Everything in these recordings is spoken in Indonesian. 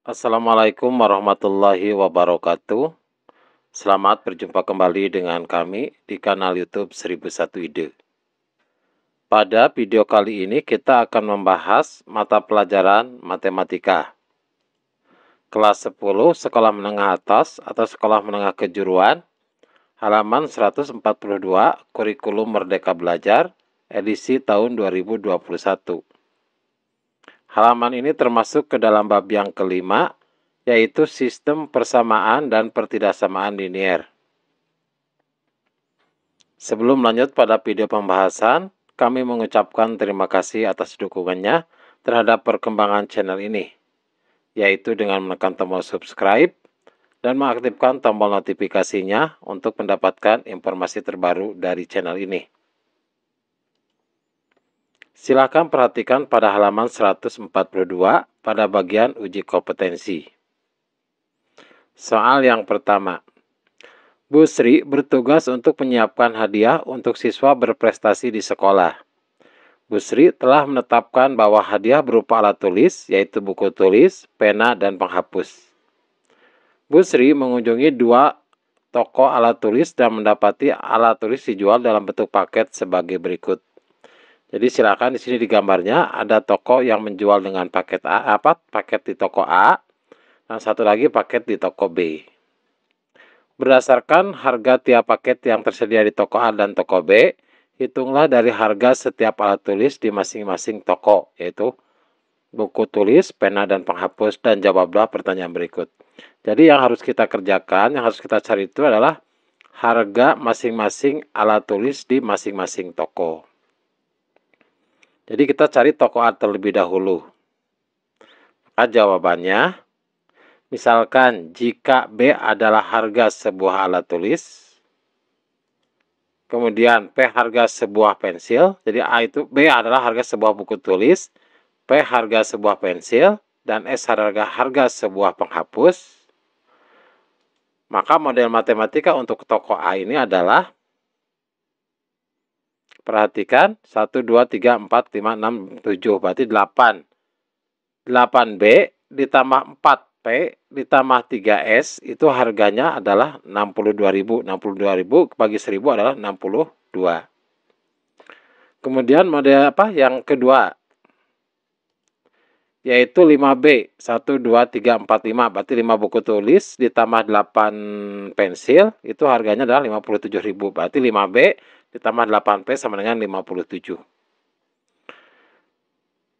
Assalamualaikum warahmatullahi wabarakatuh. Selamat berjumpa kembali dengan kami di kanal YouTube 1001 Ide. Pada video kali ini kita akan membahas mata pelajaran matematika. Kelas 10 sekolah menengah atas atau sekolah menengah kejuruan, halaman 142, kurikulum Merdeka Belajar, edisi tahun 2021. Halaman ini termasuk ke dalam bab yang kelima, yaitu sistem persamaan dan pertidaksamaan linier. Sebelum lanjut pada video pembahasan, kami mengucapkan terima kasih atas dukungannya terhadap perkembangan channel ini, yaitu dengan menekan tombol subscribe dan mengaktifkan tombol notifikasinya untuk mendapatkan informasi terbaru dari channel ini. Silakan perhatikan pada halaman 142 pada bagian uji kompetensi. Soal yang pertama. Bu Sri bertugas untuk menyiapkan hadiah untuk siswa berprestasi di sekolah. Bu Sri telah menetapkan bahwa hadiah berupa alat tulis, yaitu buku tulis, pena, dan penghapus. Bu Sri mengunjungi 2 toko alat tulis dan mendapati alat tulis dijual dalam bentuk paket sebagai berikut. Jadi silakan di sini di gambarnya ada toko yang menjual dengan paket paket di toko A, dan satu lagi paket di toko B. Berdasarkan harga tiap paket yang tersedia di toko A dan toko B, hitunglah dari harga setiap alat tulis di masing-masing toko, yaitu buku tulis, pena, dan penghapus, dan jawablah pertanyaan berikut. Jadi yang harus kita kerjakan, yang harus kita cari itu adalah harga masing-masing alat tulis di masing-masing toko. Jadi kita cari toko A terlebih dahulu. Maka jawabannya, misalkan jika B adalah harga sebuah alat tulis, kemudian P harga sebuah pensil, jadi A itu B adalah harga sebuah buku tulis, P harga sebuah pensil, dan S harga sebuah penghapus. Maka model matematika untuk toko A ini adalah, perhatikan, 1, 2, 3, 4, 5, 6, 7, berarti 8. 8B ditambah 4P ditambah 3S itu harganya adalah 62.000. 62.000 bagi 1.000 adalah 62. Kemudian model yang kedua, yaitu 5B. 1, 2, 3, 4, 5. Berarti 5 buku tulis ditambah 8 pensil, itu harganya adalah 57.000. Berarti 5B ditambah 8P sama dengan 57.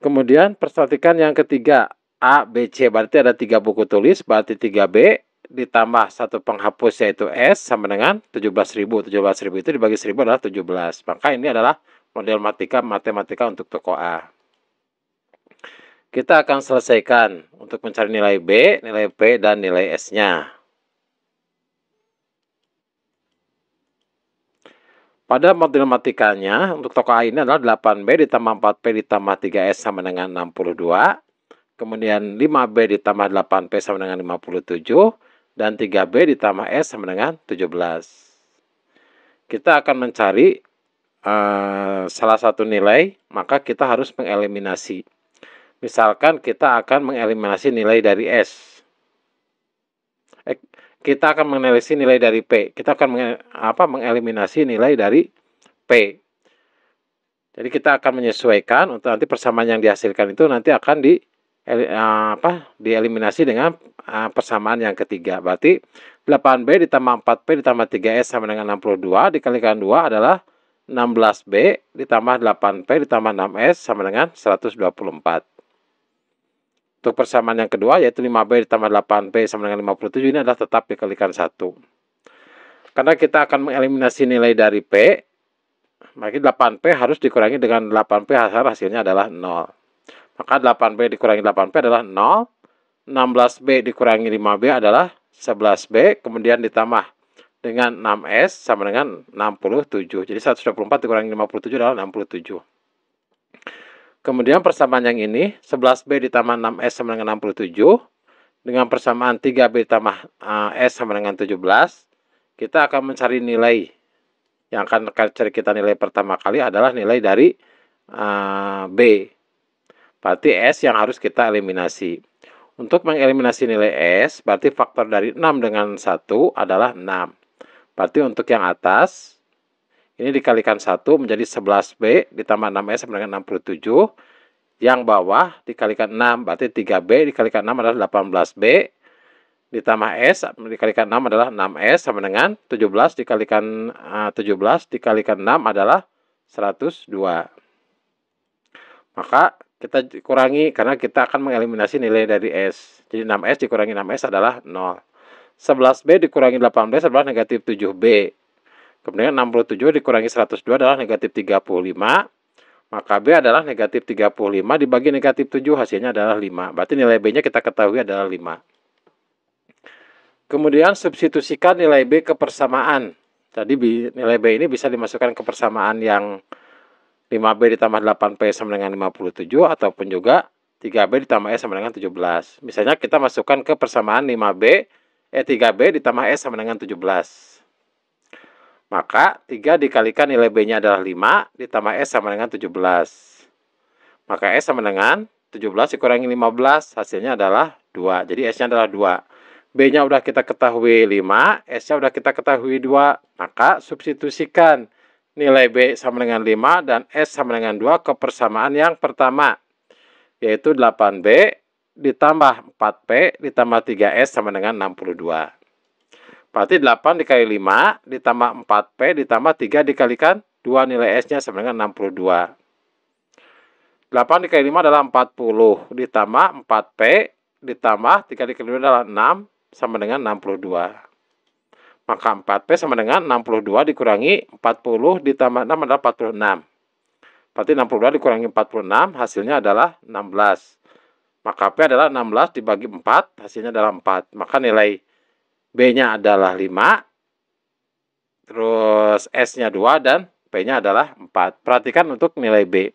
Kemudian perhatikan yang ketiga, A, B, C. Berarti ada 3 buku tulis, berarti 3B ditambah 1 penghapus yaitu S sama dengan 17.000. 17.000 itu dibagi 1.000 adalah 17. Maka ini adalah model matematika untuk toko A. Kita akan selesaikan untuk mencari nilai B, nilai P, dan nilai S-nya. Pada model matematikanya, untuk toko A ini adalah 8B ditambah 4P ditambah 3S sama dengan 62. Kemudian 5B ditambah 8P sama dengan 57. Dan 3B ditambah S sama dengan 17. Kita akan mencari salah satu nilai, maka kita harus mengeliminasi. Misalkan kita akan mengeliminasi nilai dari S. Kita akan mengeliminasi nilai dari P. Kita akan mengeliminasi nilai dari P. Jadi kita akan menyesuaikan untuk nanti persamaan yang dihasilkan itu nanti akan dieliminasi dengan persamaan yang ketiga. Berarti 8B ditambah 4P ditambah 3S sama dengan 62 dikalikan 2 adalah 16B ditambah 8P ditambah 6S sama dengan 124. Untuk persamaan yang kedua yaitu 5B ditambah 8P sama dengan 57 ini adalah tetap dikalikan 1. Karena kita akan mengeliminasi nilai dari P, maka 8P harus dikurangi dengan 8P hasilnya adalah 0. Maka 8B dikurangi 8P adalah 0. 16B dikurangi 5B adalah 11B. Kemudian ditambah dengan 6S sama dengan 67. Jadi 124 dikurangi 57 adalah 67. Kemudian persamaan yang ini, 11B ditambah 6S sama dengan 67. Dengan persamaan 3B ditambah S sama dengan 17. Kita akan mencari nilai. Yang akan cari kita nilai pertama kali adalah nilai dari B. Berarti S yang harus kita eliminasi. Untuk mengeliminasi nilai S, berarti faktor dari 6 dengan 1 adalah 6. Berarti untuk yang atas, ini dikalikan 1 menjadi 11B ditambah 6S sama dengan 67. Yang bawah dikalikan 6, berarti 3B dikalikan 6 adalah 18B. Ditambah S dikalikan 6 adalah 6S sama dengan 17 dikalikan 17 dikalikan 6 adalah 102. Maka kita kurangi karena kita akan mengeliminasi nilai dari S. Jadi 6S dikurangi 6S adalah 0. 11B dikurangi 18 adalah negatif 7B. Kemudian 67 dikurangi 102 adalah negatif 35. Maka B adalah negatif 35 dibagi negatif 7 hasilnya adalah 5. Berarti nilai B-nya kita ketahui adalah 5. Kemudian substitusikan nilai B ke persamaan. Jadi nilai B ini bisa dimasukkan ke persamaan yang 5B ditambah 8P sama dengan 57 ataupun juga 3B ditambah S sama dengan 17. Misalnya kita masukkan ke persamaan 3B ditambah S sama dengan 17. Maka 3 dikalikan nilai B-nya adalah 5 ditambah S sama dengan 17. Maka S sama dengan 17 dikurangi 15 hasilnya adalah 2. Jadi S-nya adalah 2. B-nya udah kita ketahui 5, S-nya udah kita ketahui 2. Maka substitusikan nilai B sama dengan 5 dan S sama dengan 2 ke persamaan yang pertama, yaitu 8B ditambah 4P ditambah 3S sama dengan 62. Berarti 8 dikali 5 ditambah 4P ditambah 3 dikalikan 2 nilai S-nya sama dengan 62. 8 dikali 5 adalah 40 ditambah 4P ditambah 3 dikali 2 adalah 6 sama dengan 62. Maka 4P sama dengan 62 dikurangi 40 ditambah 6 adalah 46. Berarti 62 dikurangi 46 hasilnya adalah 16. Maka P adalah 16 dibagi 4 hasilnya adalah 4. Maka nilai B-nya adalah 5. Terus S-nya 2 dan P-nya adalah 4. Perhatikan untuk nilai B.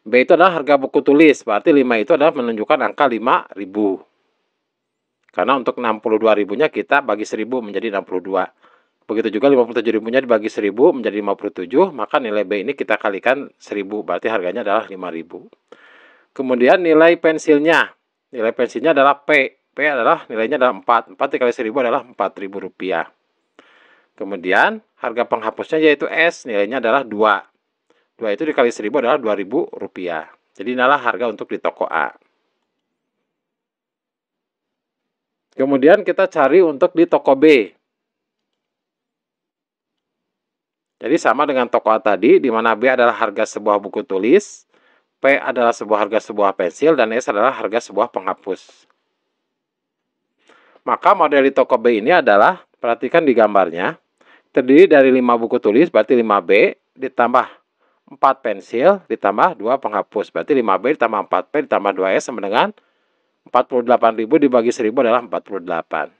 B itu adalah harga buku tulis. Berarti 5 itu adalah menunjukkan angka 5.000. Karena untuk 62.000-nya kita bagi 1.000 menjadi 62. Begitu juga 57.000-nya dibagi 1.000 menjadi 57, maka nilai B ini kita kalikan 1.000, berarti harganya adalah 5.000. Kemudian nilai pensilnya. Nilai pensilnya adalah P. P adalah nilainya adalah 4. 4 dikali 1.000 adalah Rp4.000. Kemudian harga penghapusnya yaitu S, nilainya adalah 2. 2 itu dikali 1.000 adalah Rp2.000. Jadi inilah harga untuk di toko A. Kemudian kita cari untuk di toko B. Jadi sama dengan toko A tadi, di mana B adalah harga sebuah buku tulis, P adalah harga sebuah pensil, dan S adalah harga sebuah penghapus. Maka model di toko B ini adalah, perhatikan di gambarnya, terdiri dari 5 buku tulis, berarti 5B, ditambah 4 pensil, ditambah 2 penghapus. Berarti 5B ditambah 4P ditambah 2S sama dengan 48.000 dibagi 1.000 adalah 48.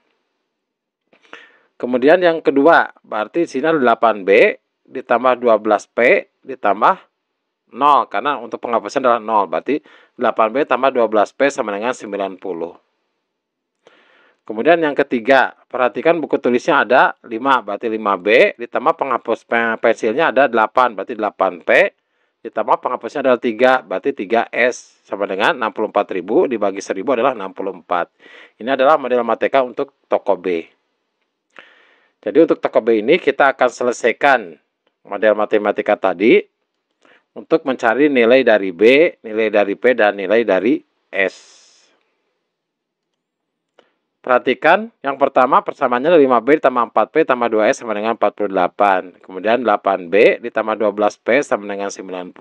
Kemudian yang kedua, berarti di sini ada 8B ditambah 12P ditambah 0. Karena untuk penghapusnya adalah 0. Berarti 8B tambah 12P sama dengan 90. Kemudian yang ketiga, perhatikan buku tulisnya ada 5. Berarti 5B ditambah penghapus pensilnya ada 8. Berarti 8P ditambah penghapusnya adalah 3, berarti 3S sama dengan 64.000 dibagi 1.000 adalah 64. Ini adalah model matematika untuk toko B. Jadi untuk toko B ini kita akan selesaikan model matematika tadi untuk mencari nilai dari B, nilai dari P, dan nilai dari S. Perhatikan, yang pertama persamaannya 5B ditambah 4P tambah 2S sama dengan 48. Kemudian 8B ditambah 12P sama dengan 90.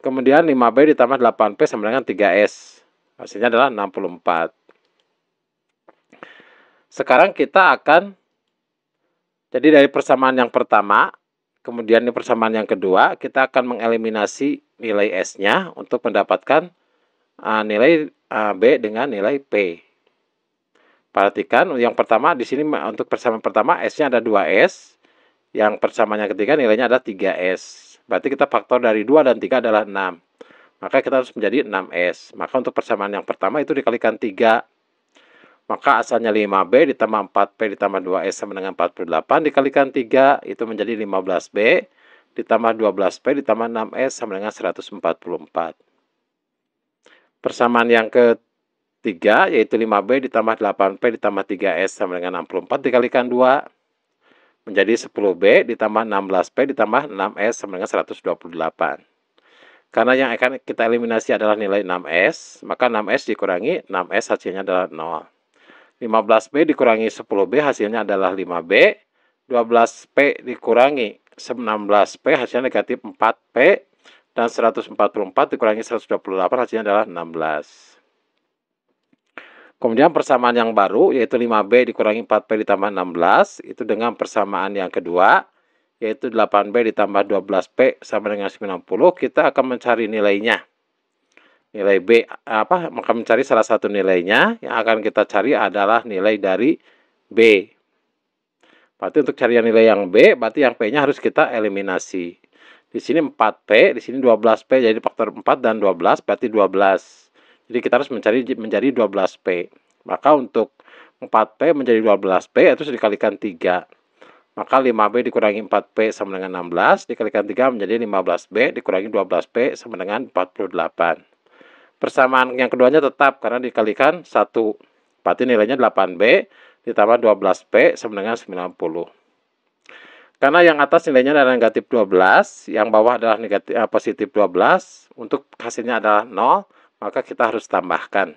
Kemudian 5B ditambah 8P sama dengan 3S. Hasilnya adalah 64. Sekarang kita akan, jadi dari persamaan yang pertama, kemudian di persamaan yang kedua, kita akan mengeliminasi nilai S-nya untuk mendapatkan nilai B dengan nilai P. Perhatikan yang pertama di sini untuk persamaan pertama S-nya ada 2S, yang persamaan yang ketiga nilainya ada 3S. Berarti kita faktor dari 2 dan 3 adalah 6. Maka kita harus menjadi 6S. Maka untuk persamaan yang pertama itu dikalikan 3. Maka asalnya 5B ditambah 4P ditambah 2S sama dengan 48 dikalikan 3 itu menjadi 15B ditambah 12P ditambah 6S sama dengan 144. Persamaan yang ketiga yaitu 5B ditambah 8P ditambah 3S sama dengan 64 dikalikan 2 menjadi 10B ditambah 16P ditambah 6S sama dengan 128. Karena yang akan kita eliminasi adalah nilai 6S, maka 6S dikurangi 6S hasilnya adalah 0. 15B dikurangi 10B hasilnya adalah 5B. 12P dikurangi 16P hasilnya negatif 4P. Dan 144 dikurangi 128 hasilnya adalah 16. Kemudian persamaan yang baru yaitu 5B dikurangi 4P ditambah 16. Itu dengan persamaan yang kedua yaitu 8B ditambah 12P sama dengan 90. Kita akan mencari nilainya. Nilai B maka mencari salah satu nilainya. Yang akan kita cari adalah nilai dari B. Berarti untuk cari nilai yang B, berarti yang P-nya harus kita eliminasi. Di sini 4P, di sini 12P, jadi faktor 4 dan 12 berarti 12. Jadi kita harus mencari menjadi 12P. Maka untuk 4P menjadi 12P itu dikalikan 3. Maka 5B dikurangi 4P sama dengan 16, dikalikan 3 menjadi 15B, dikurangi 12P sama dengan 48. Persamaan yang keduanya tetap karena dikalikan 1. Berarti nilainya 8B ditambah 12P sama dengan 90. Karena yang atas nilainya adalah negatif 12, yang bawah adalah positif 12, untuk hasilnya adalah 0, maka kita harus tambahkan.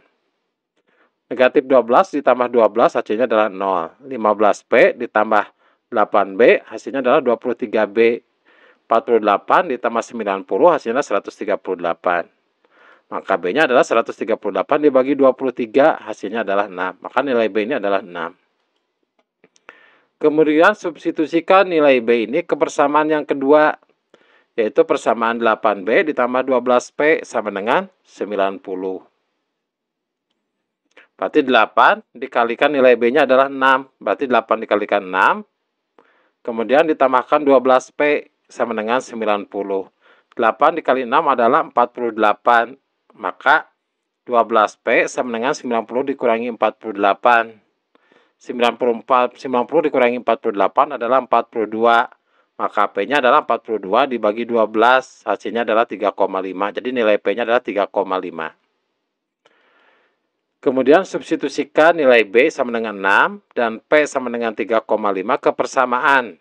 Negatif 12 ditambah 12 hasilnya adalah 0. 15P ditambah 8B hasilnya adalah 23B. 48 ditambah 90 hasilnya 138. Maka B-nya adalah 138 dibagi 23 hasilnya adalah 6. Maka nilai B ini adalah 6. Kemudian substitusikan nilai B ini ke persamaan yang kedua, yaitu persamaan 8B ditambah 12P sama dengan 90. Berarti 8 dikalikan nilai B-nya adalah 6. Berarti 8 dikalikan 6. Kemudian ditambahkan 12P sama dengan 90. 8 dikali 6 adalah 48. Maka 12P sama dengan 90 dikurangi 48. 90 dikurangi 48 adalah 42. Maka P-nya adalah 42 dibagi 12. Hasilnya adalah 3,5. Jadi nilai P-nya adalah 3,5. Kemudian substitusikan nilai B sama dengan 6 dan P sama dengan 3,5 ke persamaan.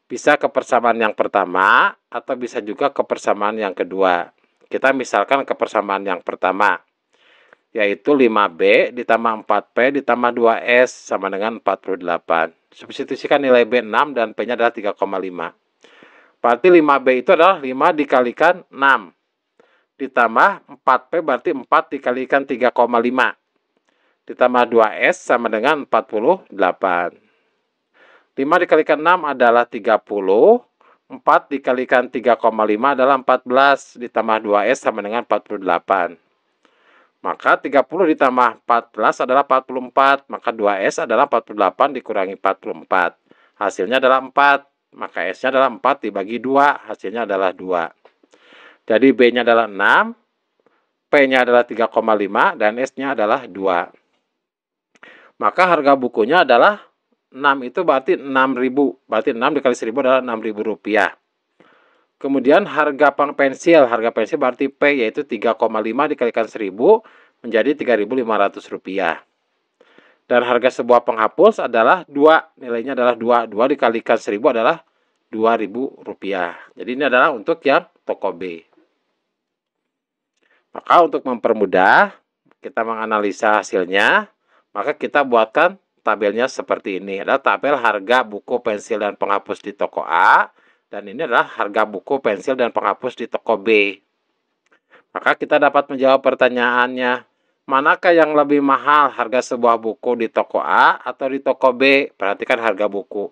Bisa ke persamaan yang pertama atau bisa juga ke persamaan yang kedua. Kita misalkan ke persamaan yang pertama, yaitu 5B ditambah 4P ditambah 2S sama dengan 48. Substitusikan nilai B 6 dan P-nya adalah 3,5. Berarti 5B itu adalah 5 dikalikan 6. Ditambah 4P berarti 4 dikalikan 3,5. Ditambah 2S sama dengan 48. 5 dikalikan 6 adalah 30. 4 dikalikan 3,5 adalah 14. Ditambah 2S sama dengan 48. Maka 30 ditambah 14 adalah 44. Maka 2S adalah 48 dikurangi 44. Hasilnya adalah 4. Maka S-nya adalah 4 dibagi 2. Hasilnya adalah 2. Jadi B-nya adalah 6. P-nya adalah 3,5. Dan S-nya adalah 2. Maka harga bukunya adalah 6 itu berarti 6.000. Berarti 6 dikali 1.000 adalah 6.000 rupiah. Kemudian harga pensil berarti P yaitu 3,5 dikalikan 1.000 menjadi 3.500 rupiah. Dan harga sebuah penghapus adalah 2. Nilainya adalah 2. 2 dikalikan 1.000 adalah 2.000 rupiah. Jadi ini adalah untuk yang toko B. Maka untuk mempermudah kita menganalisa hasilnya, maka kita buatkan tabelnya seperti ini. Adalah tabel harga buku pensil dan penghapus di toko A. Dan ini adalah harga buku pensil dan penghapus di toko B. Maka kita dapat menjawab pertanyaannya. Manakah yang lebih mahal, harga sebuah buku di toko A atau di toko B? Perhatikan harga buku.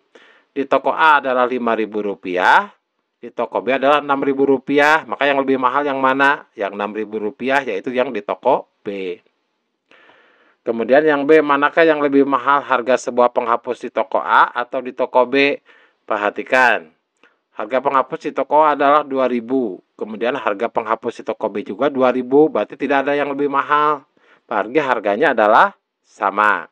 Di toko A adalah Rp5.000. Di toko B adalah Rp6.000. Maka yang lebih mahal yang mana? Yang Rp6.000 yaitu yang di toko B. Kemudian yang B, manakah yang lebih mahal, harga sebuah penghapus di toko A atau di toko B? Perhatikan. Harga penghapus di toko A adalah Rp2.000. Kemudian harga penghapus di toko B juga Rp2.000. Berarti tidak ada yang lebih mahal. Berarti harganya adalah sama.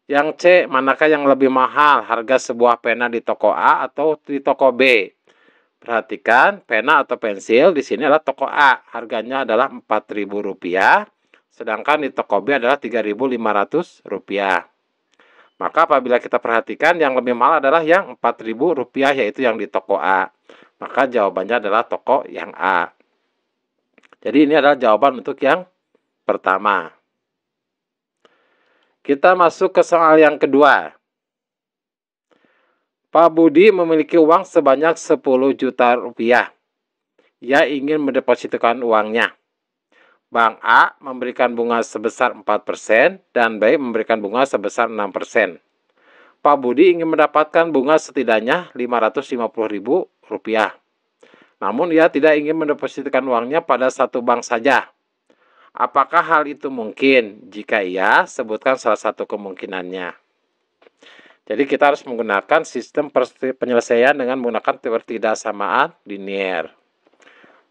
Yang C, manakah yang lebih mahal, harga sebuah pena di toko A atau di toko B? Perhatikan, pena atau pensil di sini adalah toko A, harganya adalah Rp4.000, sedangkan di toko B adalah Rp3.500. Maka apabila kita perhatikan, yang lebih mahal adalah yang Rp4.000, yaitu yang di toko A. Maka jawabannya adalah toko yang A. Jadi ini adalah jawaban untuk yang pertama. Kita masuk ke soal yang kedua. Pak Budi memiliki uang sebanyak Rp10 juta. Ia ingin mendepositkan uangnya. Bank A memberikan bunga sebesar 4% dan B memberikan bunga sebesar 6%. Pak Budi ingin mendapatkan bunga setidaknya Rp550.000. Namun ia tidak ingin mendepositkan uangnya pada satu bank saja. Apakah hal itu mungkin? Jika iya, sebutkan salah satu kemungkinannya. Jadi kita harus menggunakan sistem penyelesaian dengan menggunakan pertidaksamaan linear.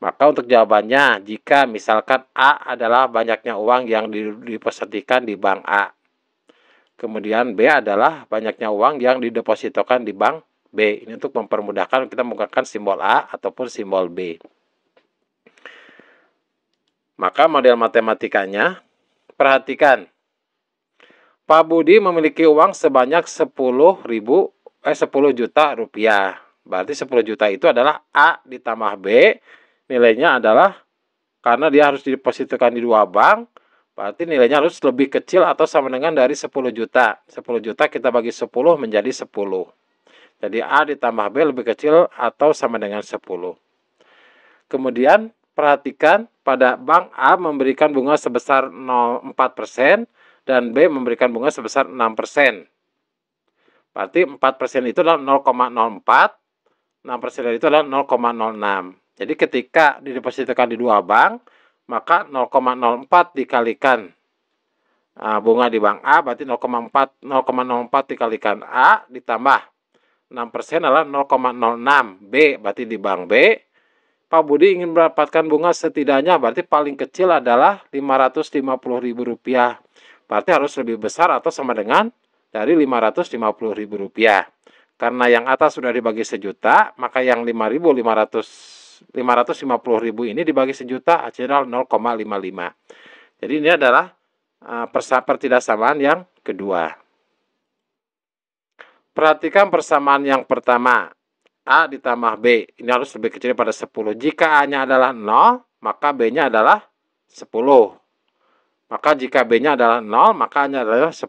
Maka untuk jawabannya, jika misalkan A adalah banyaknya uang yang didepositkan di bank A. Kemudian B adalah banyaknya uang yang didepositokan di bank B. Ini untuk mempermudahkan kita menggunakan simbol A ataupun simbol B. Maka model matematikanya, perhatikan. Pak Budi memiliki uang sebanyak 10 juta rupiah. Berarti 10 juta itu adalah A ditambah B. Nilainya adalah, karena dia harus didepositkan di dua bank, berarti nilainya harus lebih kecil atau sama dengan dari 10 juta. 10 juta kita bagi 10 menjadi 10. Jadi A ditambah B lebih kecil atau sama dengan 10. Kemudian perhatikan, pada bank A memberikan bunga sebesar 0,4%. Dan B memberikan bunga sebesar 6%. Berarti 4% itu adalah 0,04, 6% itu adalah 0,06. Jadi ketika didepositkan di dua bank, maka 0,04 dikalikan bunga di bank A, berarti 0,04 dikalikan A ditambah 6% adalah 0,06. B berarti di bank B. Pak Budi ingin mendapatkan bunga setidaknya, berarti paling kecil adalah Rp550.000. Berarti harus lebih besar atau sama dengan dari Rp550.000. Karena yang atas sudah dibagi sejuta, maka yang 550.000 ini dibagi sejuta hasilnya 0,55. Jadi ini adalah pertidaksamaan yang kedua. Perhatikan persamaan yang pertama. A ditambah B. Ini harus lebih kecil daripada 10. Jika A-nya adalah 0, maka B-nya adalah 10. Maka jika B-nya adalah 0, maka A-nya adalah 10.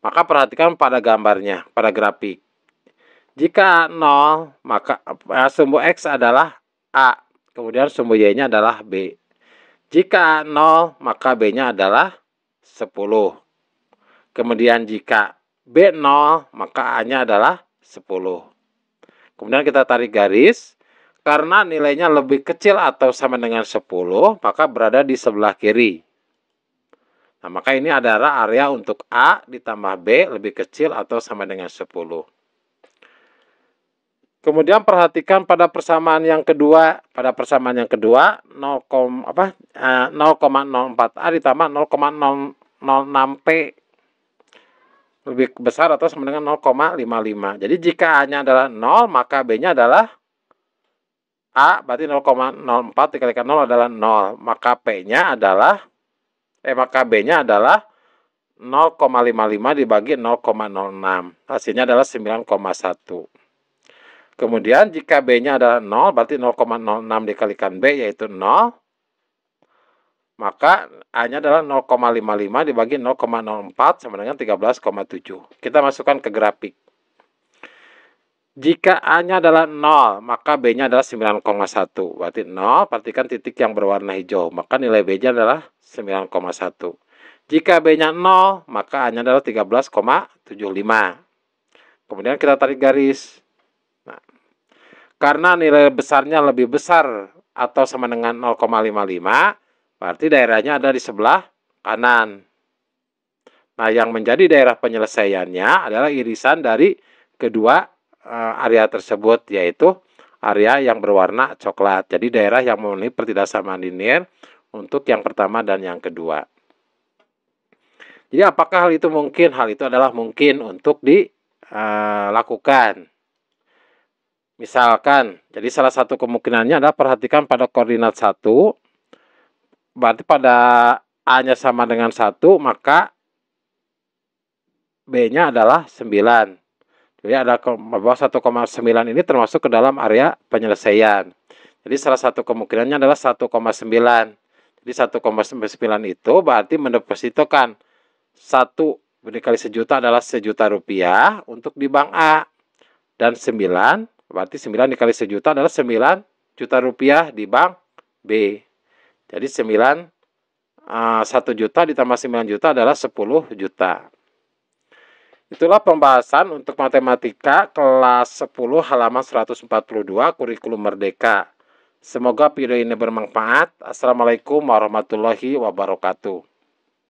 Maka perhatikan pada gambarnya, pada grafik. Jika 0, maka sumbu X adalah A. Kemudian sumbu Y-nya adalah B. Jika 0, maka B-nya adalah 10. Kemudian jika B 0, maka A-nya adalah 10. Kemudian kita tarik garis. Karena nilainya lebih kecil atau sama dengan 10, maka berada di sebelah kiri. Nah, maka ini adalah area untuk A ditambah B lebih kecil atau sama dengan 10. Kemudian perhatikan pada persamaan yang kedua. Pada persamaan yang kedua, 0,04A ditambah 0,06P. Lebih besar atau sama dengan 0,55. Jadi jika A-nya adalah 0, maka B-nya adalah A, berarti 0,04 dikalikan 0 adalah 0. Maka P-nya adalah, maka B-nya adalah 0,55 dibagi 0,06. Hasilnya adalah 9,1. Kemudian jika B-nya adalah 0, berarti 0,06 dikalikan B, yaitu 0. Maka A-nya adalah 0,55 dibagi 0,04 sama dengan 13,7. Kita masukkan ke grafik. Jika A-nya adalah 0, maka B-nya adalah 9,1. Berarti 0, perhatikan titik yang berwarna hijau. Maka nilai B-nya adalah 9,1. Jika B-nya 0, maka A-nya adalah 13,75. Kemudian kita tarik garis. Nah, karena nilai besarnya lebih besar atau sama dengan 0,55, berarti daerahnya ada di sebelah kanan. Nah, yang menjadi daerah penyelesaiannya adalah irisan dari kedua area tersebut, yaitu area yang berwarna coklat. Jadi daerah yang memenuhi pertidaksamaan linear untuk yang pertama dan yang kedua. Jadi apakah hal itu mungkin? Hal itu adalah mungkin untuk dilakukan. Misalkan, jadi salah satu kemungkinannya adalah perhatikan pada koordinat 1, berarti pada A-nya sama dengan 1, maka B-nya adalah 9. Jadi ada bahwa 1,9 ini termasuk ke dalam area penyelesaian. Jadi salah satu kemungkinannya adalah 1,9. Jadi 1,9 itu berarti mendepositokan 1 dikali sejuta adalah Rp1.000.000 untuk di bank A. Dan 9, berarti 9 dikali sejuta adalah Rp9.000.000 di bank B. Jadi 1 juta ditambah 9 juta adalah 10 juta. Itulah pembahasan untuk matematika kelas 10 halaman 142 kurikulum merdeka. Semoga video ini bermanfaat. Assalamualaikum warahmatullahi wabarakatuh.